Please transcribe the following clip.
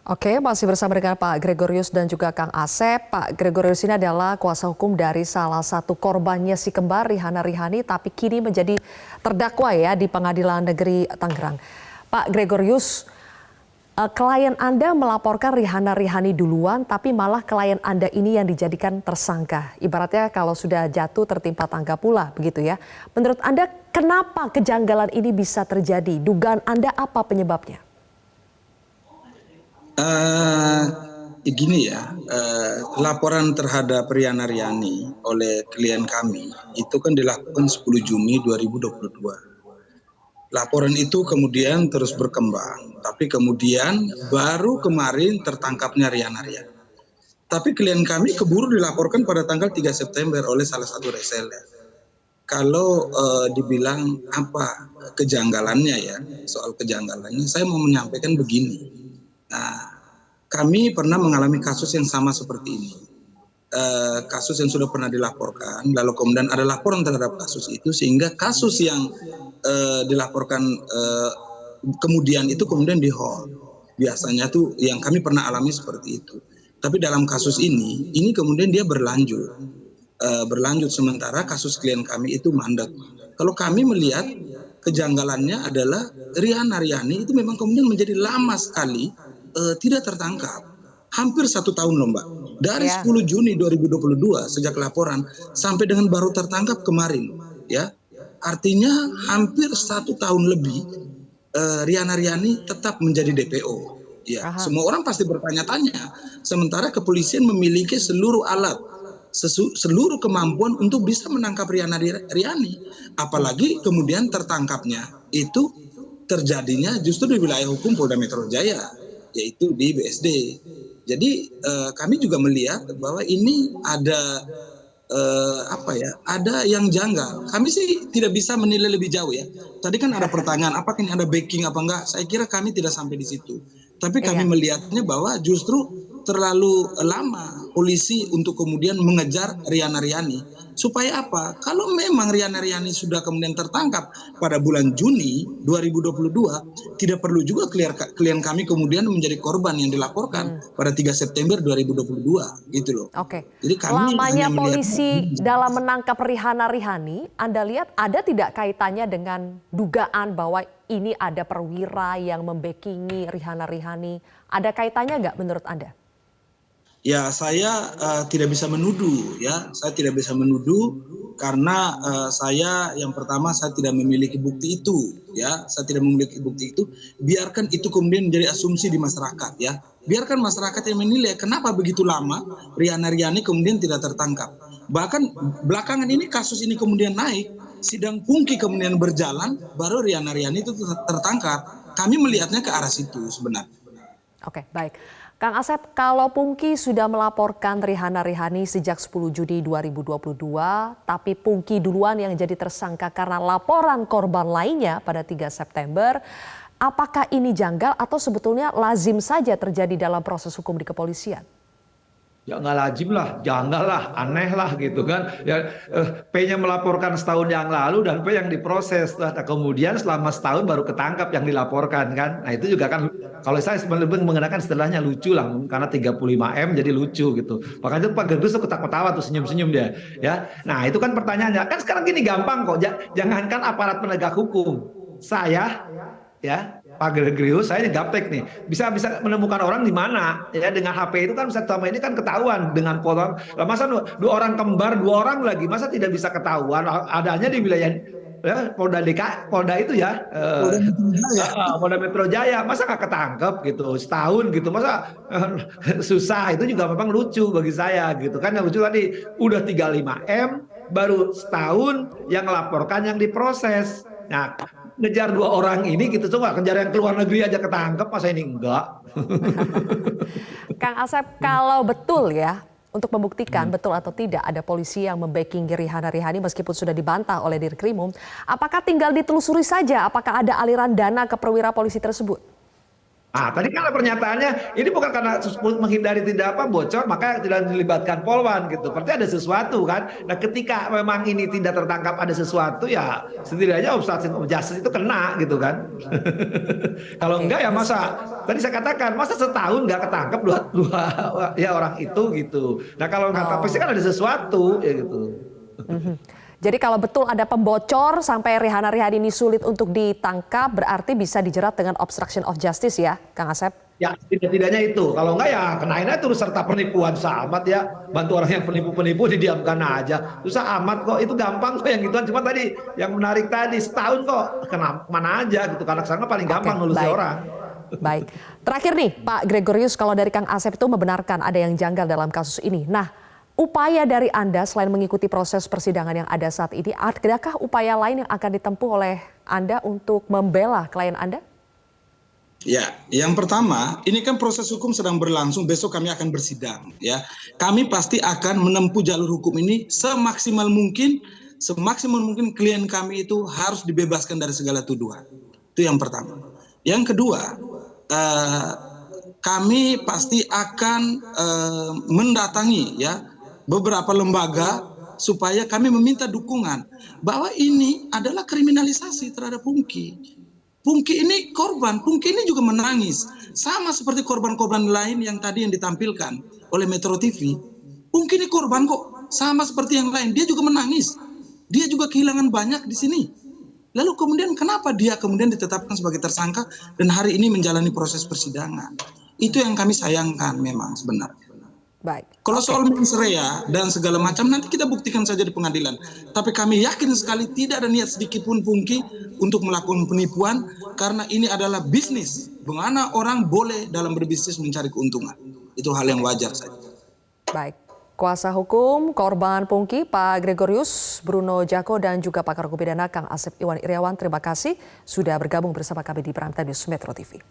Oke, masih bersama dengan Pak Gregorius dan juga Kang Asep. Pak Gregorius ini adalah kuasa hukum dari salah satu korbannya si kembar Rihana Rihani, tapi kini menjadi terdakwa ya di Pengadilan Negeri Tangerang. Pak Gregorius, klien Anda melaporkan Rihana Rihani duluan, tapi malah klien Anda ini yang dijadikan tersangka. Ibaratnya kalau sudah jatuh tertimpa tangga pula, begitu ya. Menurut Anda, kenapa kejanggalan ini bisa terjadi? Dugaan Anda apa penyebabnya? Gini ya, laporan terhadap Rihana Rihani oleh klien kami itu kan dilakukan 10 Juni 2022. Laporan itu kemudian terus berkembang, tapi kemudian baru kemarin tertangkapnya Rihana Rihani. Tapi klien kami keburu dilaporkan pada tanggal 3 September oleh salah satu reseller. Kalau dibilang apa kejanggalannya ya, soal kejanggalannya saya mau menyampaikan begini. Nah, kami pernah mengalami kasus yang sama seperti ini. Kasus yang sudah pernah dilaporkan, lalu kemudian ada laporan terhadap kasus itu, sehingga kasus yang dilaporkan kemudian itu kemudian di-hold. Biasanya tuh yang kami pernah alami seperti itu. Tapi dalam kasus ini kemudian dia berlanjut. Berlanjut sementara kasus klien kami itu mandek. Kalau kami melihat kejanggalannya adalah Rihana Rihani itu memang kemudian menjadi lama sekali tidak tertangkap. Hampir 1 tahun loh Mbak. Dari 10 Juni 2022 sejak laporan sampai dengan baru tertangkap kemarin. Ya, artinya hampir 1 tahun lebih Rihana Rihani tetap menjadi DPO. Ya, semua orang pasti bertanya-tanya. Sementara kepolisian memiliki seluruh alat, seluruh kemampuan untuk bisa menangkap Rihana Rihani. Apalagi kemudian tertangkapnya itu terjadinya justru di wilayah hukum Polda Metro Jaya, yaitu di BSD. Jadi kami juga melihat bahwa ini ada ada yang janggal. Kami sih tidak bisa menilai lebih jauh ya. Tadi kan ada pertanyaan, apakah ini ada backing apa enggak? Saya kira kami tidak sampai di situ. Tapi kami melihatnya bahwa justru terlalu lama polisi untuk kemudian mengejar Rihana Rihani. Supaya apa? Kalau memang Rihana Rihani sudah kemudian tertangkap pada bulan Juni 2022, tidak perlu juga klien kami kemudian menjadi korban yang dilaporkan pada 3 September 2022 gitu loh. Oke. Jadi kami lamanya hanya polisi dalam menangkap Rihana Rihani, Anda lihat ada tidak kaitannya dengan dugaan bahwa ini ada perwira yang membackingi Rihana Rihani? Ada kaitannya nggak menurut Anda? Ya, saya tidak bisa menuduh ya. Saya tidak bisa menuduh karena saya yang pertama saya tidak memiliki bukti itu ya. Saya tidak memiliki bukti itu. Biarkan itu kemudian menjadi asumsi di masyarakat ya. Biarkan masyarakat yang menilai kenapa begitu lama Rihana Rihani kemudian tidak tertangkap. Bahkan belakangan ini kasus ini kemudian naik, sidang Pungki kemudian berjalan, baru Rihana Rihani itu tertangkap. Kami melihatnya ke arah situ sebenarnya. Oke, baik. Kang Asep, kalau Pungki sudah melaporkan Rihana Rihani sejak 10 Juni 2022, tapi Pungki duluan yang jadi tersangka karena laporan korban lainnya pada 3 September, apakah ini janggal atau sebetulnya lazim saja terjadi dalam proses hukum di kepolisian? Ya nggak lazim lah, janggal lah, aneh lah gitu kan. Ya, P-nya melaporkan setahun yang lalu dan P yang diproses. Nah, kemudian selama setahun baru ketangkap yang dilaporkan kan. Nah itu juga kan, kalau saya sebenarnya menggunakan istilahnya lucu lah, karena 35M jadi lucu gitu. Makanya Pak Gergus tuh ketawa-ketawa tuh, senyum-senyum dia. Ya, nah itu kan pertanyaannya. Kan sekarang gini gampang kok, jangankan aparat penegak hukum. Saya, ya, Pak Gregorius, saya ini gaptek nih, bisa menemukan orang di mana ya, dengan HP itu kan bisa, selama ini kan ketahuan dengan foto. Masa 2 orang kembar, 2 orang lagi, masa tidak bisa ketahuan? Adanya di wilayah ya, Polda itu ya, Polda Metro Jaya, masa nggak ketangkep gitu setahun gitu, masa susah? Itu juga memang lucu bagi saya gitu kan. Yang lucu tadi udah 35M baru setahun yang melaporkan yang diproses. Nah, ngejar 2 orang ini gitu, coba kejar yang keluar negeri aja ketangkep, masa ini enggak? Kang Asep, kalau betul ya, untuk membuktikan betul atau tidak ada polisi yang membacking Rihana Rihani meskipun sudah dibantah oleh Dirkrimum, apakah tinggal ditelusuri saja apakah ada aliran dana ke perwira polisi tersebut? Ah, tadi kan pernyataannya ini bukan karena menghindari tidak apa bocor maka tidak dilibatkan Polwan gitu. Berarti ada sesuatu kan. Nah, ketika memang ini tidak tertangkap ada sesuatu ya setidaknya obstruction of justice itu kena gitu kan. Kalau Oke. enggak ya masa tadi saya katakan masa setahun nggak ketangkep dua ya orang itu gitu. Nah, kalau kata pasti kan ada sesuatu ya gitu. Mhm. Jadi kalau betul ada pembocor sampai Rihana Rihani ini sulit untuk ditangkap, berarti bisa dijerat dengan obstruction of justice ya, Kang Asep? Ya, tidak-tidaknya itu. Kalau enggak ya kenainnya turut serta penipuan amat ya. Bantu orang yang penipu-penipu didiamkan aja. Susah amat kok. Itu gampang kok yang gituan. Cuma tadi yang menarik tadi setahun kok kemana aja gitu. Karena sana paling Oke, gampang nulis baik. orang. Baik. Terakhir nih, Pak Gregorius, kalau dari Kang Asep itu membenarkan ada yang janggal dalam kasus ini. Nah, upaya dari Anda selain mengikuti proses persidangan yang ada saat ini, adakah upaya lain yang akan ditempuh oleh Anda untuk membela klien Anda? Ya, yang pertama, ini kan proses hukum sedang berlangsung, besok kami akan bersidang ya. Kami pasti akan menempuh jalur hukum ini semaksimal mungkin klien kami itu harus dibebaskan dari segala tuduhan. Itu yang pertama. Yang kedua, kami pasti akan mendatangi ya beberapa lembaga supaya kami meminta dukungan bahwa ini adalah kriminalisasi terhadap Pungki. Pungki ini korban, Pungki ini juga menangis. Sama seperti korban-korban lain yang tadi yang ditampilkan oleh Metro TV. Pungki ini korban kok, sama seperti yang lain. Dia juga menangis. Dia juga kehilangan banyak di sini. Lalu kemudian kenapa dia kemudian ditetapkan sebagai tersangka dan hari ini menjalani proses persidangan? Itu yang kami sayangkan memang sebenarnya. Baik. Kalau soal mens rea dan segala macam nanti kita buktikan saja di pengadilan. Tapi kami yakin sekali tidak ada niat sedikit pun Pungki untuk melakukan penipuan karena ini adalah bisnis. Bagaimana orang boleh dalam berbisnis mencari keuntungan. Itu hal yang wajar saja. Baik. Kuasa hukum korban Pungki, Pak Gregorius, Bruno Jako, dan juga pakar hukum pidana Kang Asep Iwan Iriawan, terima kasih sudah bergabung bersama kami di Prime Time News Metro TV.